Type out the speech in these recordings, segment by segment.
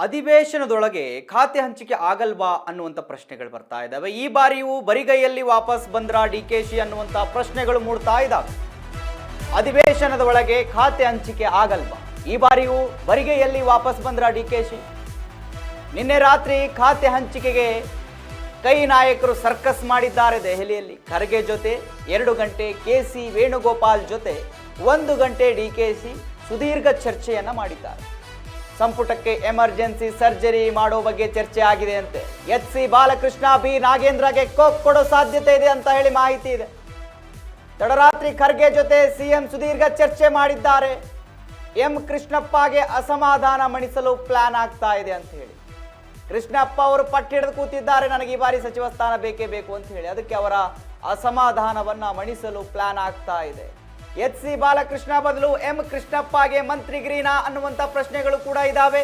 ಅಧಿವೇಶನದೊಳಗೆ ಖಾತೆ ಹಂಚಿಕೆ ಆಗಲ್ವಾ ಅನ್ನುವಂಥ ಪ್ರಶ್ನೆಗಳು ಬರ್ತಾ ಇದ್ದಾವೆ. ಈ ಬಾರಿಯೂ ಬರಿಗೈಯಲ್ಲಿ ವಾಪಸ್ ಬಂದ್ರ ಡಿಕೆಶಿ ಅನ್ನುವಂಥ ಪ್ರಶ್ನೆಗಳು ಮೂಡ್ತಾ ಇದ್ದಾವೆ. ಅಧಿವೇಶನದ ಒಳಗೆ ಖಾತೆ ಹಂಚಿಕೆ ಆಗಲ್ವಾ? ಈ ಬಾರಿಯೂ ಬರಿಗೈಯಲ್ಲಿ ವಾಪಸ್ ಬಂದ್ರ ಡಿಕೆಶಿ? ನಿನ್ನೆ ರಾತ್ರಿ ಖಾತೆ ಹಂಚಿಕೆಗೆ ಕೈ ನಾಯಕರು ಸರ್ಕಸ್ ಮಾಡಿದ್ದಾರೆ ದೆಹಲಿಯಲ್ಲಿ. ಖರ್ಗೆ ಜೊತೆ 2 ಗಂಟೆ, ಕೆಸಿ ವೇಣುಗೋಪಾಲ್ ಜೊತೆ 1 ಗಂಟೆ ಡಿಕೆಶಿ ಸುದೀರ್ಘ ಚರ್ಚೆಯನ್ನ ಮಾಡಿದ್ದಾರೆ. ಸಂಪುಟಕ್ಕೆ ಎಮರ್ಜೆನ್ಸಿ ಸರ್ಜರಿ ಮಾಡೋ ಬಗ್ಗೆ ಚರ್ಚೆ ಆಗಿದೆ ಅಂತೆ. ಎಚ್ ಸಿ ಬಾಲಕೃಷ್ಣ, ಬಿ ನಾಗೇಂದ್ರಗೆ ಕೋಕ್ ಕೊಡೋ ಸಾಧ್ಯತೆ ಇದೆ ಅಂತ ಹೇಳಿ ಮಾಹಿತಿ ಇದೆ. ತಡರಾತ್ರಿ ಖರ್ಗೆ ಜೊತೆ ಸಿಎಂ ಸುದೀರ್ಘ ಚರ್ಚೆ ಮಾಡಿದ್ದಾರೆ. ಎಂ ಕೃಷ್ಣಪ್ಪಗೆ ಅಸಮಾಧಾನ ಮಣಿಸಲು ಪ್ಲಾನ್ ಆಗ್ತಾ ಇದೆ ಅಂತ ಹೇಳಿ. ಕೃಷ್ಣಪ್ಪ ಅವರು ಪಟ್ಟು ಹಿಡಿದು ಕೂತಿದ್ದಾರೆ, ನನಗೆ ಈ ಬಾರಿ ಸಚಿವ ಸ್ಥಾನ ಬೇಕೇ ಬೇಕು ಅಂತ ಹೇಳಿ. ಅದಕ್ಕೆ ಅವರ ಅಸಮಾಧಾನವನ್ನ ಮಣಿಸಲು ಪ್ಲಾನ್ ಆಗ್ತಾ ಇದೆ. ಎಚ್ ಸಿ ಬಾಲಕೃಷ್ಣ ಬದಲು ಎಂ ಕೃಷ್ಣಪ್ಪಗೆ ಮಂತ್ರಿಗಿರಿನಾ ಅನ್ನುವಂಥ ಪ್ರಶ್ನೆಗಳು ಕೂಡ ಇದ್ದಾವೆ.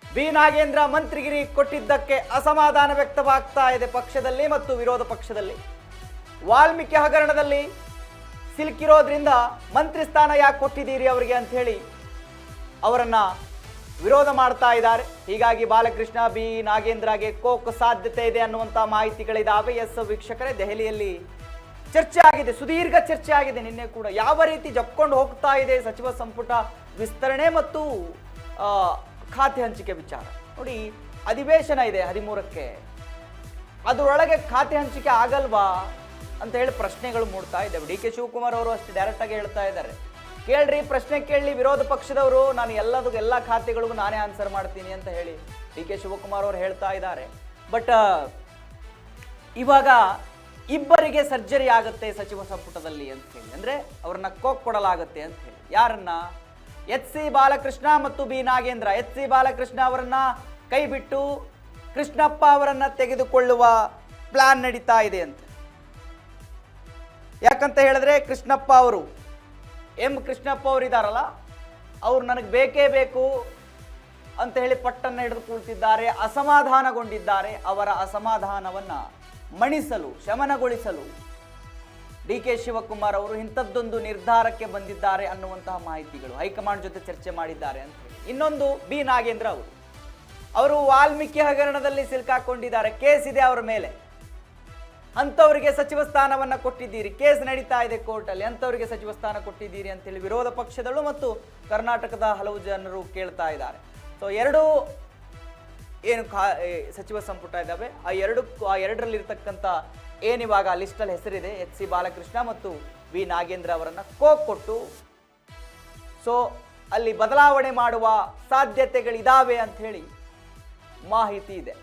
ಬಿ ನಾಗೇಂದ್ರ ಮಂತ್ರಿಗಿರಿ ಕೊಟ್ಟಿದ್ದಕ್ಕೆ ಅಸಮಾಧಾನ ವ್ಯಕ್ತವಾಗ್ತಾ ಇದೆ ಪಕ್ಷದಲ್ಲಿ ಮತ್ತು ವಿರೋಧ ಪಕ್ಷದಲ್ಲಿ. ವಾಲ್ಮೀಕಿ ಹಗರಣದಲ್ಲಿ ಸಿಲುಕಿರೋದ್ರಿಂದ ಮಂತ್ರಿ ಸ್ಥಾನ ಯಾಕೆ ಕೊಟ್ಟಿದ್ದೀರಿ ಅವರಿಗೆ ಅಂತ ಹೇಳಿ ಅವರನ್ನ ವಿರೋಧ ಮಾಡ್ತಾ ಇದ್ದಾರೆ. ಹೀಗಾಗಿ ಬಾಲಕೃಷ್ಣ, ಬಿ ನಾಗೇಂದ್ರಗೆ ಕೋಕ್ ಸಾಧ್ಯತೆ ಇದೆ ಅನ್ನುವಂಥ ಮಾಹಿತಿಗಳಿದ್ದಾವೆ. ಎಸ್ ವೀಕ್ಷಕರೇ, ದೆಹಲಿಯಲ್ಲಿ ಚರ್ಚೆ ಆಗಿದೆ, ಸುದೀರ್ಘ ಚರ್ಚೆ ಆಗಿದೆ. ನಿನ್ನೆ ಕೂಡ ಯಾವ ರೀತಿ ಜಪ್ಕೊಂಡು ಹೋಗ್ತಾ ಇದೆ ಸಚಿವ ಸಂಪುಟ ವಿಸ್ತರಣೆ ಮತ್ತು ಖಾತೆ ಹಂಚಿಕೆ ವಿಚಾರ. ನೋಡಿ, ಅಧಿವೇಶನ ಇದೆ 13ಕ್ಕೆ, ಅದರೊಳಗೆ ಖಾತೆ ಹಂಚಿಕೆ ಆಗಲ್ವಾ ಅಂತ ಹೇಳಿ ಪ್ರಶ್ನೆಗಳು ಮೂಡ್ತಾ ಇದ್ದಾವೆ. ಡಿ ಕೆ ಶಿವಕುಮಾರ್ ಅವರು ಅಷ್ಟು ಡೈರೆಕ್ಟ್ ಆಗಿ ಹೇಳ್ತಾ ಇದ್ದಾರೆ, ಕೇಳ್ರಿ ಪ್ರಶ್ನೆ ಕೇಳಿ ವಿರೋಧ ಪಕ್ಷದವರು, ನಾನು ಎಲ್ಲ ಖಾತೆಗಳಿಗೂ ನಾನೇ ಆನ್ಸರ್ ಮಾಡ್ತೀನಿ ಅಂತ ಹೇಳಿ ಡಿ ಕೆ ಶಿವಕುಮಾರ್ ಅವರು ಹೇಳ್ತಾ ಇದ್ದಾರೆ. ಬಟ್ ಇವಾಗ ಇಬ್ಬರಿಗೆ ಸರ್ಜರಿ ಆಗುತ್ತೆ ಸಚಿವ ಸಂಪುಟದಲ್ಲಿ ಅಂತ ಹೇಳಿ, ಅಂದ್ರೆ ಅವ್ರನ್ನ ಕೋಕ್ ಕೊಡಲಾಗುತ್ತೆ ಅಂತ ಹೇಳಿ. ಯಾರನ್ನ? ಎಚ್ ಸಿ ಬಾಲಕೃಷ್ಣ ಮತ್ತು B Nagendra. H C Balakrishna ಅವರನ್ನ ಕೈ ಬಿಟ್ಟು ಕೃಷ್ಣಪ್ಪ ಅವರನ್ನ ತೆಗೆದುಕೊಳ್ಳುವ ಪ್ಲಾನ್ ನಡೀತಾ ಇದೆ ಅಂತ. ಯಾಕಂತ ಹೇಳಿದ್ರೆ ಕೃಷ್ಣಪ್ಪ ಅವರು, ಎಂ ಕೃಷ್ಣಪ್ಪ ಅವರು ಇದಾರಲ್ಲ, ಅವ್ರು ನನಗೆ ಬೇಕೇ ಬೇಕು ಅಂತ ಹೇಳಿ ಪಟ್ಟನ್ನು ಹಿಡಿದು ಕೂಳ್ತಿದ್ದಾರೆ, ಅಸಮಾಧಾನಗೊಂಡಿದ್ದಾರೆ. ಅವರ ಅಸಮಾಧಾನವನ್ನ ಮಣಿಸಲು, ಶಮನಗೊಳಿಸಲು ಡಿ ಕೆ ಶಿವಕುಮಾರ್ ಅವರು ಇಂಥದ್ದೊಂದು ನಿರ್ಧಾರಕ್ಕೆ ಬಂದಿದ್ದಾರೆ ಅನ್ನುವಂತಹ ಮಾಹಿತಿಗಳು. ಹೈಕಮಾಂಡ್ ಜೊತೆ ಚರ್ಚೆ ಮಾಡಿದ್ದಾರೆ ಅಂತ ಹೇಳಿ. ಇನ್ನೊಂದು ಬಿ ನಾಗೇಂದ್ರ ಅವರು ವಾಲ್ಮೀಕಿ ಹಗರಣದಲ್ಲಿ ಸಿಲುಕಾಕೊಂಡಿದ್ದಾರೆ, ಕೇಸ್ ಇದೆ ಅವರ ಮೇಲೆ. ಅಂಥವರಿಗೆ ಸಚಿವ ಸ್ಥಾನವನ್ನ ಕೊಟ್ಟಿದ್ದೀರಿ, ಕೇಸ್ ನಡೀತಾ ಇದೆ ಕೋರ್ಟಲ್ಲಿ, ಅಂಥವರಿಗೆ ಸಚಿವ ಸ್ಥಾನ ಕೊಟ್ಟಿದ್ದೀರಿ ಅಂತೇಳಿ ವಿರೋಧ ಪಕ್ಷದಳು ಮತ್ತು ಕರ್ನಾಟಕದ ಹಲವು ಜನರು ಕೇಳ್ತಾ ಇದ್ದಾರೆ. ಸೊ ಎರಡು ಏನು ಸಚಿವ ಸಂಪುಟ ಇದ್ದಾವೆ, ಆ ಎರಡರಲ್ಲಿರ್ತಕ್ಕಂಥ ಏನಿವಾಗ ಲಿಸ್ಟಲ್ಲಿ ಹೆಸರಿದೆ, ಎಚ್ ಸಿ ಬಾಲಕೃಷ್ಣ ಮತ್ತು ವಿ ನಾಗೇಂದ್ರ ಅವರನ್ನ ಕೋಕ್ ಕೊಟ್ಟು ಸೊ ಅಲ್ಲಿ ಬದಲಾವಣೆ ಮಾಡುವ ಸಾಧ್ಯತೆಗಳಿದಾವೆ ಅಂತ ಹೇಳಿ ಮಾಹಿತಿ ಇದೆ.